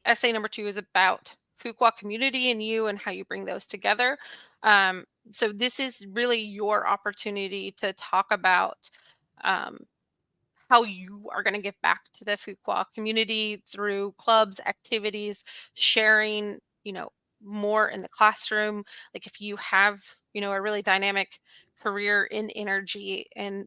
essay number 2 is about Fuqua community and you and how you bring those together. So this is really your opportunity to talk about um, how you are going to give back to the Fuqua community through clubs, activities, sharing, more in the classroom. Like if you have, a really dynamic career in energy and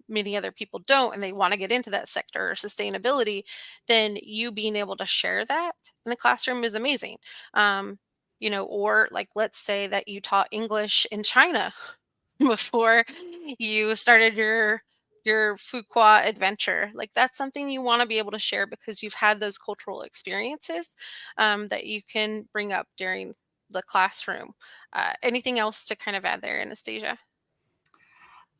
many other people don't, and they want to get into that sector or sustainability, then you being able to share that in the classroom is amazing. Or like let's say that you taught English in China before you started your Fuqua adventure. Like that's something you want to be able to share because you've had those cultural experiences that you can bring up during the classroom. Anything else to kind of add there, Anastasia?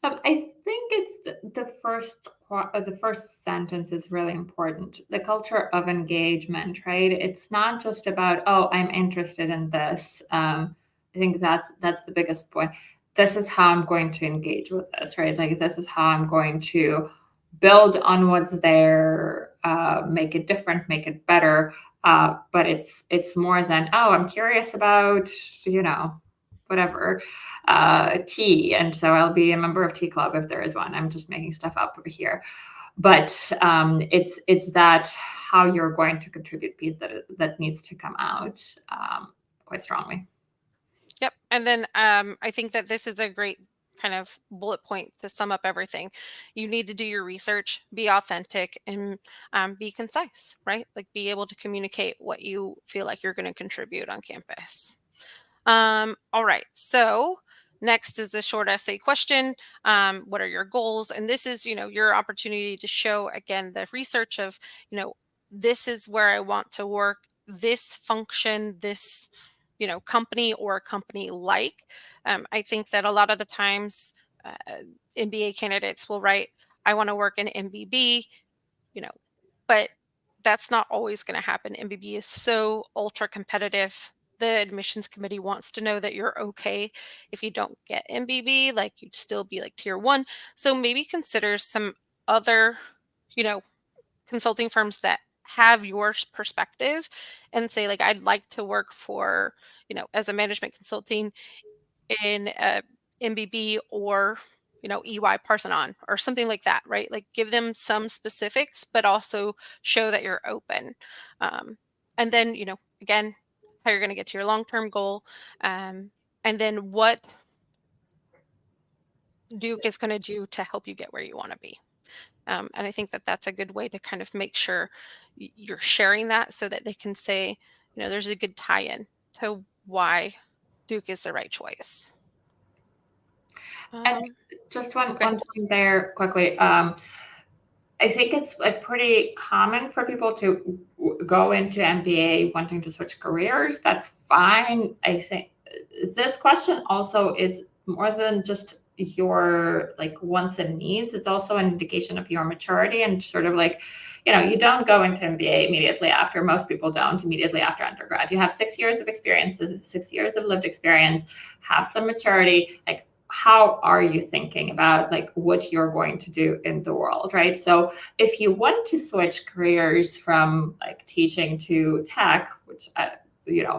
I think it's the first sentence is really important. The culture of engagement, right? It's not just about, oh, I'm interested in this. I think that's the biggest point. This is how I'm going to engage with this, right? Like this is how I'm going to build on what's there, make it different, make it better. But it's more than, oh, I'm curious about, whatever, tea, and so I'll be a member of tea club if there is one. I'm just making stuff up over here, but it's that how you're going to contribute piece that needs to come out quite strongly. Yep. And then I think that this is a great kind of bullet point to sum up everything. You need to do your research, be authentic, and be concise, right? Like be able to communicate what you feel like you're going to contribute on campus. All right. So next is the short essay question. What are your goals? And this is, your opportunity to show again the research of, this is where I want to work, this function, this, company or company like. I think that a lot of the times MBA candidates will write, I want to work in MBB, you know, but that's not always going to happen. MBB is so ultra competitive. The admissions committee wants to know that you're okay if you don't get MBB, like you'd still be like tier 1. So maybe consider some other, you know, consulting firms that have your perspective and say like I'd like to work for, as a management consulting in MBB or EY Parthenon or something like that, right? Like give them some specifics, but also show that you're open. And then again, how you're going to get to your long-term goal, and then what Duke is going to do to help you get where you want to be. And I think that that's a good way to kind of make sure you're sharing that so that they can say, there's a good tie-in to why Duke is the right choice. And just one Go ahead. point there quickly. I think it's pretty common for people to go into MBA wanting to switch careers. That's fine. I think this question also is more than just your like wants and needs. It's also an indication of your maturity and sort of like, you don't go into MBA immediately after. Most people don't immediately after undergrad. You have 6 years of experience, 6 years of lived experience, have some maturity. Like, how are you thinking about like what you're going to do in the world, right? So if you want to switch careers from like teaching to tech, which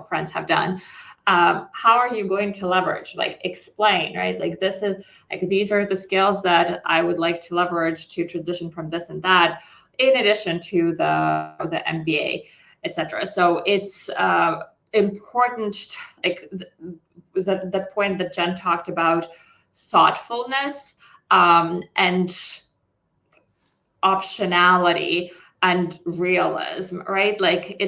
friends have done, how are you going to leverage? Like explain, right? Like this is like these are the skills that I would like to leverage to transition from this and that, in addition to the MBA, etc. So it's important, like the point that Jen talked about, thoughtfulness and optionality and realism, right? Like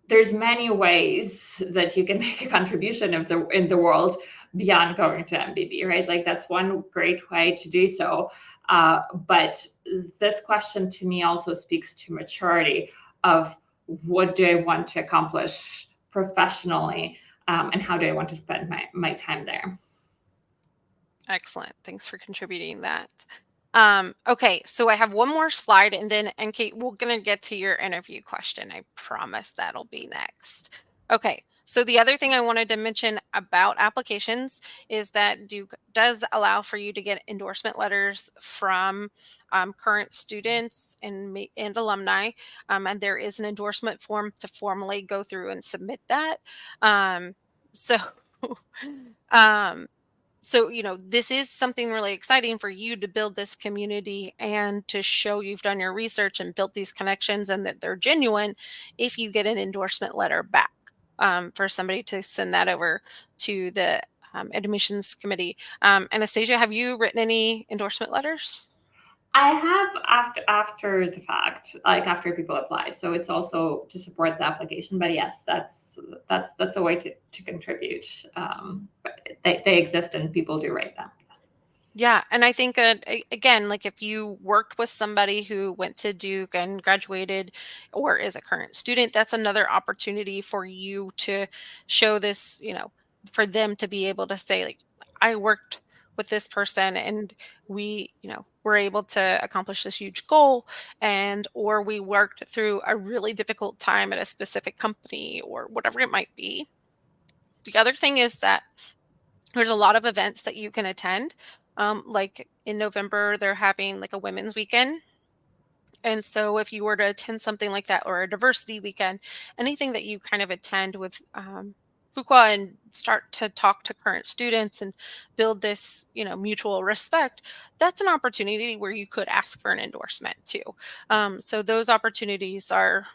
there's many ways that you can make a contribution in the world beyond going to MBB, right? Like that's one great way to do so. But this question to me also speaks to maturity of what do I want to accomplish professionally, and how do I want to spend my time there. Excellent. Thanks for contributing that. Okay, so I have one more slide, and then, and Kate, we're going to get to your interview question. I promise that'll be next. Okay, so the other thing I wanted to mention about applications is that Duke does allow for you to get endorsement letters from current students and alumni, and there is an endorsement form to formally go through and submit that. So, um, so, this is something really exciting for you to build this community and to show you've done your research and built these connections and that they're genuine if you get an endorsement letter back, for somebody to send that over to the admissions committee. Anastasia, have you written any endorsement letters? I have after the fact, like after people applied. So it's also to support the application. But yes, that's a way to contribute. But they exist and people do write them. Yes. Yeah, and I think that again, like if you worked with somebody who went to Duke and graduated or is a current student, that's another opportunity for you to show this, for them to be able to say like, I worked with this person and we, were able to accomplish this huge goal, and or we worked through a really difficult time at a specific company or whatever it might be. The other thing is that there's a lot of events that you can attend. Like in November, they're having like a women's weekend. And so if you were to attend something like that or a diversity weekend, anything that you kind of attend with Fuqua and start to talk to current students and build this, mutual respect, that's an opportunity where you could ask for an endorsement too. So those opportunities are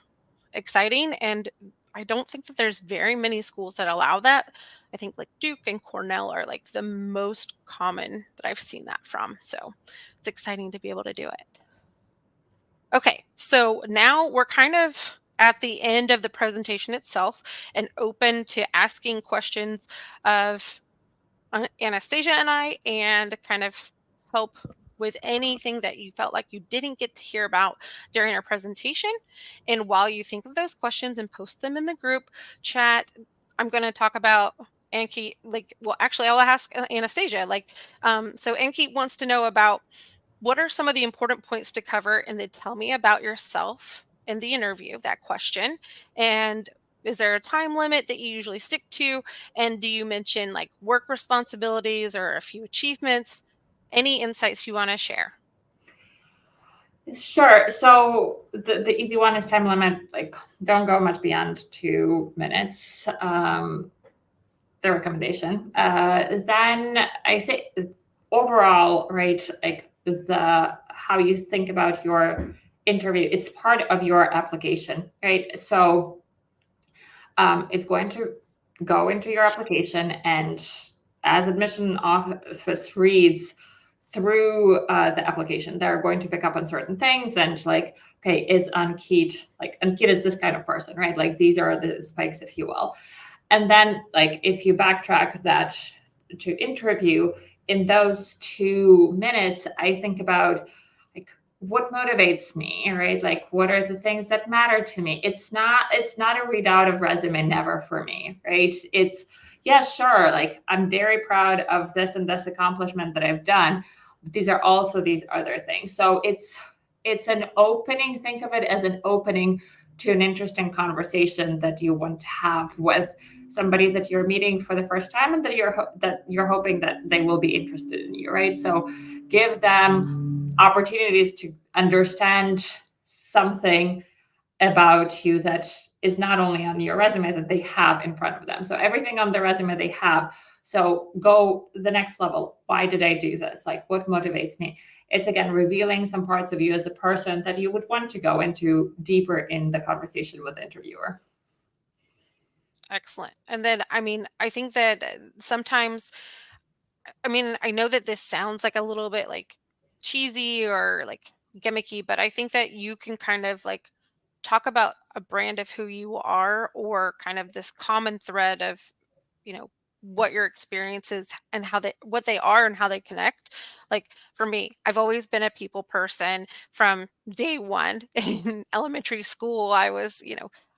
exciting, and I don't think that there's very many schools that allow that. I think like Duke and Cornell are like the most common that I've seen that from. So it's exciting to be able to do it. Okay, so now we're kind of at the end of the presentation itself and open to asking questions of Anastasia and I, and kind of help with anything that you felt like you didn't get to hear about during our presentation. And while you think of those questions and post them in the group chat, I'm going to talk about Anki. Like, well, actually, I'll ask Anastasia. Like, so Anki wants to know about what are some of the important points to cover in the tell me about yourself in the interview, that question. And is there a time limit that you usually stick to? And do you mention like work responsibilities or a few achievements? Any insights you want to share? Sure. So the easy one is time limit. Like don't go much beyond 2 minutes. The recommendation. Then I think overall, right, like the how you think about your interview, it's part of your application, right? So it's going to go into your application, and as admission office reads through the application, they're going to pick up on certain things and like, okay, is Ankit, like Ankit is this kind of person, right? Like these are the spikes, if you will. And then like if you backtrack that to interview, in those 2 minutes, I think about like what motivates me, right? Like what are the things that matter to me? It's not a readout of resume, never for me, right? It's yeah, sure, like I'm very proud of this and this accomplishment that I've done. But these are also these other things. So it's an opening. Think of it as an opening to an interesting conversation that you want to have with somebody that you're meeting for the first time and that you're hoping that they will be interested in you, right? So give them opportunities to understand something about you that is not only on your resume, that they have in front of them. So everything on the resume they have. So go the next level. Why did I do this? Like, what motivates me? It's again revealing some parts of you as a person that you would want to go into deeper in the conversation with the interviewer. Excellent. And then, I mean, I think that sometimes, I mean, I know that this sounds like a little bit like cheesy or like gimmicky, but I think that you can kind of like talk about a brand of who you are, or kind of this common thread of, you know, what your experiences and how they, what they are and how they connect. Like for me, I've always been a people person from day one. In elementary school, I was,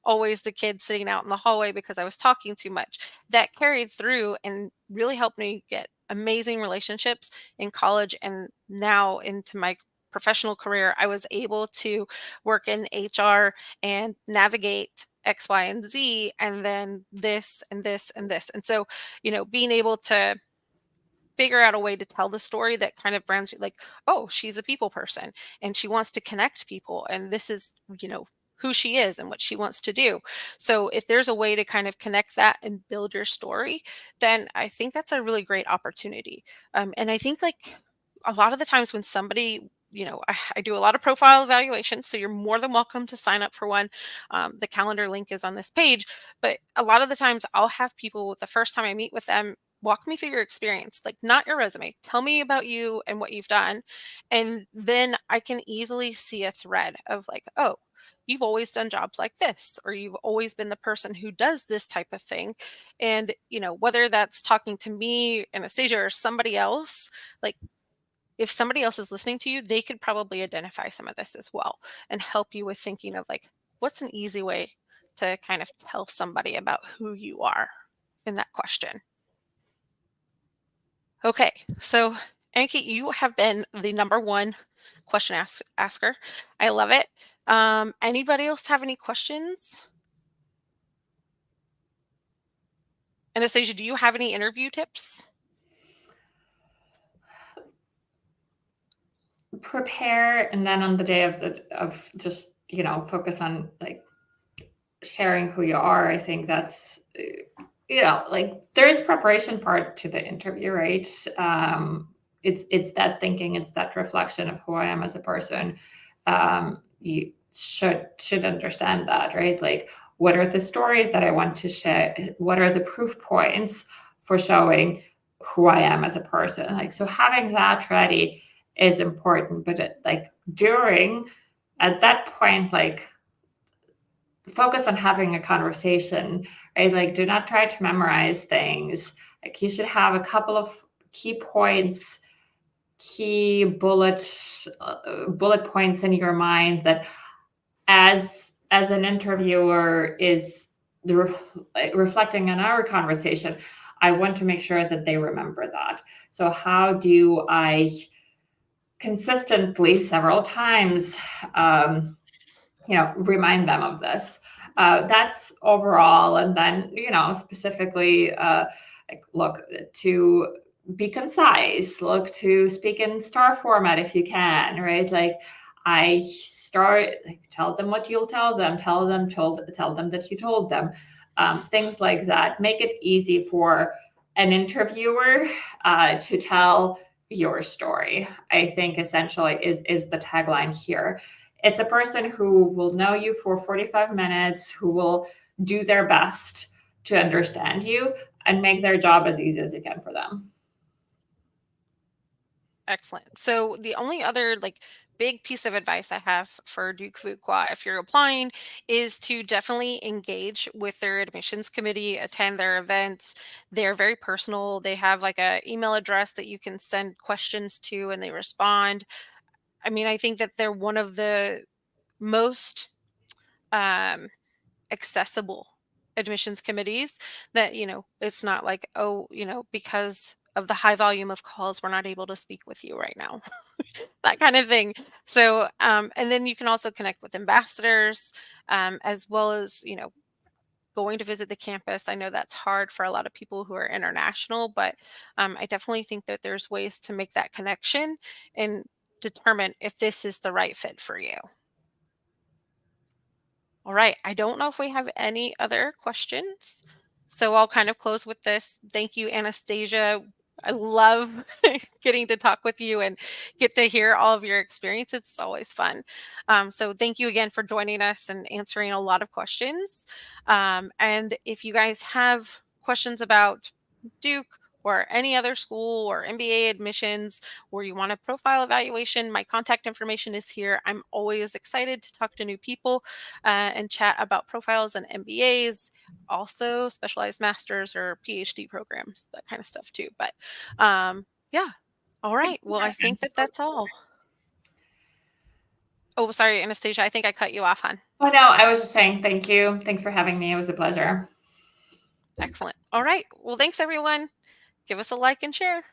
always the kid sitting out in the hallway because I was talking too much. That carried through and really helped me get amazing relationships in college, and now into my professional career. I was able to work in HR and navigate X, Y, and Z, and then this and this and this. And so, being able to figure out a way to tell the story that kind of brands you, like, oh, she's a people person and she wants to connect people. And this is, who she is and what she wants to do. So if there's a way to kind of connect that and build your story, then I think that's a really great opportunity. And I think like a lot of the times when somebody, I do a lot of profile evaluations, so you're more than welcome to sign up for one. The calendar link is on this page, but a lot of the times I'll have people, the first time I meet with them, walk me through your experience, like not your resume. Tell me about you and what you've done. And then I can easily see a thread of like, oh, you've always done jobs like this, or you've always been the person who does this type of thing. And, whether that's talking to me, Anastasia, or somebody else, like if somebody else is listening to you, they could probably identify some of this as well and help you with thinking of like, what's an easy way to kind of tell somebody about who you are in that question. Okay, so Anki, you have been the number one question asker. I love it. Anybody else have any questions? Anastasia, do you have any interview tips? Prepare, and then on the day of just focus on like sharing who you are. I think that's like there is preparation part to the interview, right? It's that thinking, it's that reflection of who I am as a person. You should understand that, right? Like, what are the stories that I want to share? What are the proof points for showing who I am as a person? Like, so having that ready is important, but like during at that point, like focus on having a conversation, right? Like, do not try to memorize things. Like, you should have a couple of key points, key bullet points in your mind that, as an interviewer is reflecting on our conversation, I want to make sure that they remember that. So how do I consistently, several times, remind them of this? That's overall. And then, specifically, like, look to be concise, look to speak in star format if you can, right? Like, I start, like, tell them what you'll tell them, tell them that you told them, things like that. Make it easy for an interviewer to tell your story, I think essentially is the tagline here. It's a person who will know you for 45 minutes, who will do their best to understand you and make their job as easy as it can for them. Excellent. So the only other like big piece of advice I have for Duke Fuqua, if you're applying, is to definitely engage with their admissions committee, attend their events. They're very personal. They have like a email address that you can send questions to and they respond. I mean, I think that they're one of the most um accessible admissions committees, that it's not like, oh, because of the high volume of calls, we're not able to speak with you right now. That kind of thing. So and then you can also connect with ambassadors. as well as, going to visit the campus. I know that's hard for a lot of people who are international, but I definitely think that there's ways to make that connection and determine if this is the right fit for you. All right. I don't know if we have any other questions. So I'll kind of close with this. Thank you, Anastasia. I love getting to talk with you and get to hear all of your experiences. It's always fun. So thank you again for joining us and answering a lot of questions. And if you guys have questions about Duke or any other school or MBA admissions, or you want a profile evaluation, my contact information is here. I'm always excited to talk to new people and chat about profiles and MBAs, also specialized masters or PhD programs, that kind of stuff too. But yeah. All right. Well, I think that that's all. Oh, sorry, Anastasia. I think I cut you off, hon. Oh, no, I was just saying thank you. Thanks for having me. It was a pleasure. Excellent. All right. Well, thanks, everyone. Give us a like and share.